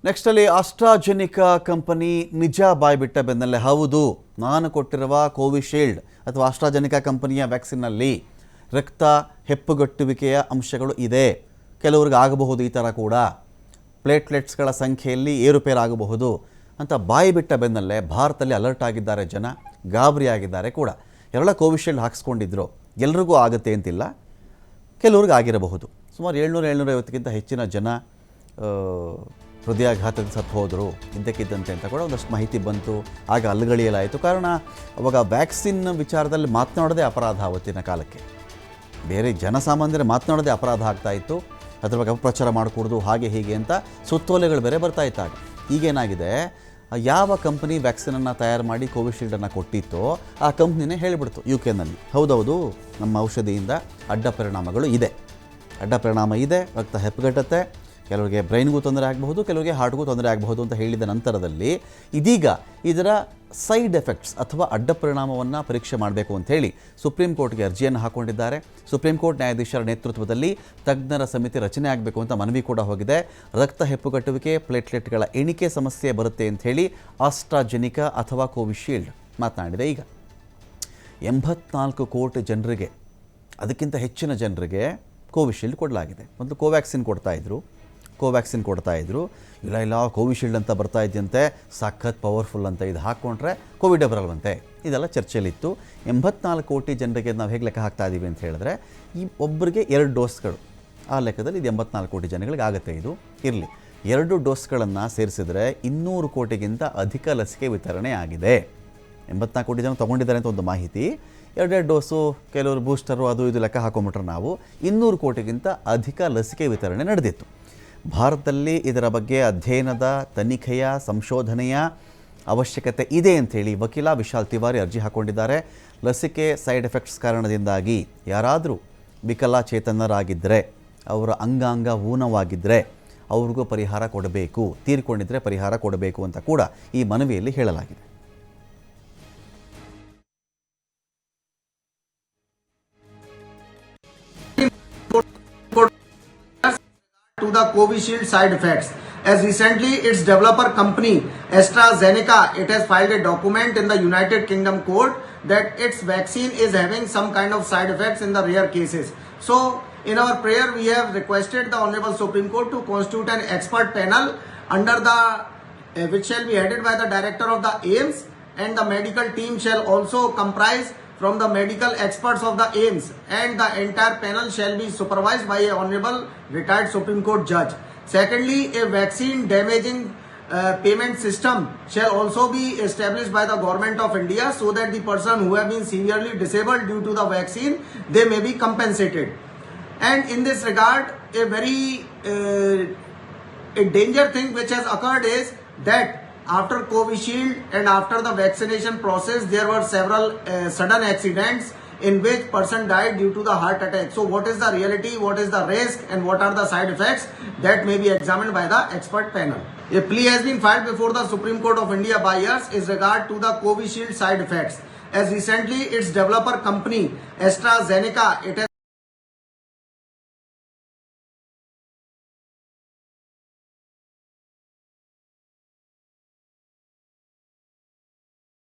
ನೆಕ್ಸ್ಟಲ್ಲಿ AstraZeneca company ನಿಜ ಬಾಯ್ಬಿಟ್ಟ ಬೆನ್ನಲ್ಲೇ ಹೌದು, ನಾನು ಕೊಟ್ಟಿರುವ ಕೋವಿಶೀಲ್ಡ್ ಅಥವಾ ಆಸ್ಟ್ರಾಜೆನಿಕಾ ಕಂಪನಿಯ ವ್ಯಾಕ್ಸಿನ್ನಲ್ಲಿ ರಕ್ತ ಹೆಪ್ಪುಗಟ್ಟುವಿಕೆಯ ಅಂಶಗಳು ಇದೆ. ಕೆಲವ್ರಿಗೆ ಆಗಬಹುದು, ಈ ಥರ ಕೂಡ ಪ್ಲೇಟ್ಲೆಟ್ಸ್ಗಳ ಸಂಖ್ಯೆಯಲ್ಲಿ ಏರುಪೇರಾಗಬಹುದು ಅಂತ ಬಾಯ್ಬಿಟ್ಟ ಬೆನ್ನಲ್ಲೇ ಭಾರತದಲ್ಲಿ ಅಲರ್ಟ್ ಆಗಿದ್ದಾರೆ ಜನ, ಗಾಬರಿಯಾಗಿದ್ದಾರೆ ಕೂಡ. ಎಲ್ಲ ಕೋವಿಶೀಲ್ಡ್ ಹಾಕ್ಸ್ಕೊಂಡಿದ್ರು, ಎಲ್ರಿಗೂ ಆಗುತ್ತೆ ಅಂತಿಲ್ಲ, ಕೆಲವ್ರಿಗೆ ಆಗಿರಬಹುದು. ಸುಮಾರು 700-750ಕ್ಕಿಂತ ಹೆಚ್ಚಿನ ಜನ ಹೃದಯಾಘಾತದಿಂದ ಸತ್ತು ಹೋದರು ಇದ್ದಕ್ಕಿದ್ದಂತೆ ಅಂತ ಕೂಡ ಒಂದಷ್ಟು ಮಾಹಿತಿ ಬಂತು. ಆಗ ಅಲ್ಲಗಳಿಯಲಾಯಿತು. ಕಾರಣ ಅವಾಗ ವ್ಯಾಕ್ಸಿನ್ ವಿಚಾರದಲ್ಲಿ ಮಾತನಾಡೋದೇ ಅಪರಾಧ. ಆವತ್ತಿನ ಕಾಲಕ್ಕೆ ಬೇರೆ ಜನಸಾಮಾನ್ಯರೇ ಮಾತನಾಡೋದೇ ಅಪರಾಧ ಆಗ್ತಾಯಿತ್ತು. ಅದ್ರ ಬಗ್ಗೆ ಅಪಪ್ರಚಾರ ಮಾಡಿಕೊಡೋದು ಹಾಗೆ ಹೀಗೆ ಅಂತ ಸುತ್ತೋಲೆಗಳು ಬೇರೆ ಬರ್ತಾಯಿತ್ತಾಗ. ಈಗೇನಾಗಿದೆ, ಯಾವ ಕಂಪ್ನಿ ವ್ಯಾಕ್ಸಿನನ್ನು ತಯಾರು ಮಾಡಿ ಕೋವಿಶೀಲ್ಡನ್ನು ಕೊಟ್ಟಿತ್ತೋ ಆ ಕಂಪ್ನಿನೇ ಹೇಳಿಬಿಡ್ತು UK-ನಲ್ಲಿ, ಹೌದೌದು ನಮ್ಮ ಔಷಧಿಯಿಂದ ಅಡ್ಡ ಪರಿಣಾಮಗಳು ಇದೆ, ಅಡ್ಡ ಪರಿಣಾಮ ಇದೆ, ರಕ್ತ ಹೆಪ್ಪುಗಟ್ಟುತ್ತೆ, ಕೆಲವರಿಗೆ ಬ್ರೈನ್ಗೂ ತೊಂದರೆ ಆಗಬಹುದು, ಕೆಲವರಿಗೆ ಹಾರ್ಟ್ಗೂ ತೊಂದರೆ ಆಗಬಹುದು ಅಂತ ಹೇಳಿದ ನಂತರದಲ್ಲಿ ಇದೀಗ ಇದರ ಸೈಡ್ ಎಫೆಕ್ಟ್ಸ್ ಅಥವಾ ಅಡ್ಡ ಪರಿಣಾಮವನ್ನು ಪರೀಕ್ಷೆ ಮಾಡಬೇಕು ಅಂಥೇಳಿ ಸುಪ್ರೀಂ ಕೋರ್ಟ್ಗೆ ಅರ್ಜಿಯನ್ನು ಹಾಕ್ಕೊಂಡಿದ್ದಾರೆ. ಸುಪ್ರೀಂ ಕೋರ್ಟ್ ನ್ಯಾಯಾಧೀಶರ ನೇತೃತ್ವದಲ್ಲಿ ತಜ್ಞರ ಸಮಿತಿ ರಚನೆ ಆಗಬೇಕು ಅಂತ ಮನವಿ ಕೂಡ ಹೋಗಿದೆ. ರಕ್ತ ಹೆಪ್ಪುಗಟ್ಟುವಿಕೆ, ಪ್ಲೇಟ್ಲೆಟ್ಗಳ ಎಣಿಕೆ ಸಮಸ್ಯೆ ಬರುತ್ತೆ ಅಂಥೇಳಿ ಆಸ್ಟ್ರಾಜೆನಿಕಾ ಅಥವಾ ಕೋವಿಶೀಲ್ಡ್ ಮಾತನಾಡಿದೆ. ಈಗ 84 ಕೋಟಿ ಜನರಿಗೆ, ಅದಕ್ಕಿಂತ ಹೆಚ್ಚಿನ ಜನರಿಗೆ ಕೋವಿಶೀಲ್ಡ್ ಕೊಡಲಾಗಿದೆ. ಮೊದಲು ಕೋವ್ಯಾಕ್ಸಿನ್ ಕೊಡ್ತಾಯಿದ್ರು, ಇಲ್ಲ ಕೋವಿಶೀಲ್ಡ್ ಅಂತ ಬರ್ತಾ ಇದ್ದಂತೆ, ಸಖತ್ ಪವರ್ಫುಲ್ ಅಂತ ಇದು ಹಾಕ್ಕೊಂಡ್ರೆ ಕೋವಿಡೇ ಬರಲ್ವಂತೆ, ಇದೆಲ್ಲ ಚರ್ಚೆಯಲ್ಲಿತ್ತು. 84 ಕೋಟಿ ಜನರಿಗೆ ನಾವು ಹೇಗೆ ಲೆಕ್ಕ ಹಾಕ್ತಾ ಇದ್ದೀವಿ ಅಂತ ಹೇಳಿದ್ರೆ, ಈ ಒಬ್ಬರಿಗೆ 2 ಡೋಸ್ಗಳು, ಆ ಲೆಕ್ಕದಲ್ಲಿ ಇದು 84 ಕೋಟಿ ಜನಗಳಿಗೆ ಆಗುತ್ತೆ. ಇದು ಇರಲಿ, 2 ಡೋಸ್ಗಳನ್ನು ಸೇರಿಸಿದರೆ 200 ಕೋಟಿಗಿಂತ ಅಧಿಕ ಲಸಿಕೆ ವಿತರಣೆ ಆಗಿದೆ. 84 ಕೋಟಿ ಜನ ತೊಗೊಂಡಿದ್ದಾರೆ ಅಂತ ಒಂದು ಮಾಹಿತಿ. 2 ಡೋಸು, ಕೆಲವರು ಬೂಸ್ಟರು, ಅದು ಇದು ಲೆಕ್ಕ ಹಾಕೊಂಬಿಟ್ರೆ ನಾವು 200 ಕೋಟಿಗಿಂತ ಅಧಿಕ ಲಸಿಕೆ ವಿತರಣೆ ನಡೆದಿತ್ತು. ಭಾರತದಲ್ಲಿ ಇದರ ಬಗ್ಗೆ ಅಧ್ಯಯನದ, ತನಿಖೆಯ, ಸಂಶೋಧನೆಯ ಅವಶ್ಯಕತೆ ಇದೆ ಅಂಥೇಳಿ ವಕೀಲ ವಿಶಾಲ್ ತಿವಾರಿ ಅರ್ಜಿ ಹಾಕ್ಕೊಂಡಿದ್ದಾರೆ. ಲಸಿಕೆ ಸೈಡ್ ಎಫೆಕ್ಟ್ಸ್ ಕಾರಣದಿಂದಾಗಿ ಯಾರಾದರೂ ವಿಕಲಚೇತನರಾಗಿದ್ದರೆ, ಅವರ ಅಂಗಾಂಗ ಊನವಾಗಿದ್ದರೆ ಅವ್ರಿಗೂ ಪರಿಹಾರ ಕೊಡಬೇಕು, ತೀರಿಕೊಂಡಿದ್ದರೆ ಪರಿಹಾರ ಕೊಡಬೇಕು ಅಂತ ಕೂಡ ಈ ಮನವಿಯಲ್ಲಿ ಹೇಳಲಾಗಿದೆ. To the Covishield side effects, as recently its developer company AstraZeneca, it has filed a document in the United Kingdom court that its vaccine is having some kind of side effects in the rare cases. So in our prayer we have requested the Honorable Supreme Court to constitute an expert panel under the which shall be headed by the director of the AIIMS, and the medical team shall also comprise from the medical experts of the AIIMS, and the entire panel shall be supervised by a Honorable retired Supreme Court judge. Secondly, a vaccine damaging payment system shall also be established by the Government of India, so that the person who have been severely disabled due to the vaccine, they may be compensated. And in this regard, a very a danger thing which has occurred is that after Covishield and after the vaccination process, there were several sudden accidents in which person died due to the heart attack. So what is the reality, what is the risk, and what are the side effects, that may be examined by the expert panel. A plea has been filed before the Supreme Court of India by us in regard to the Covishield side effects. As recently its developer company AstraZeneca, it has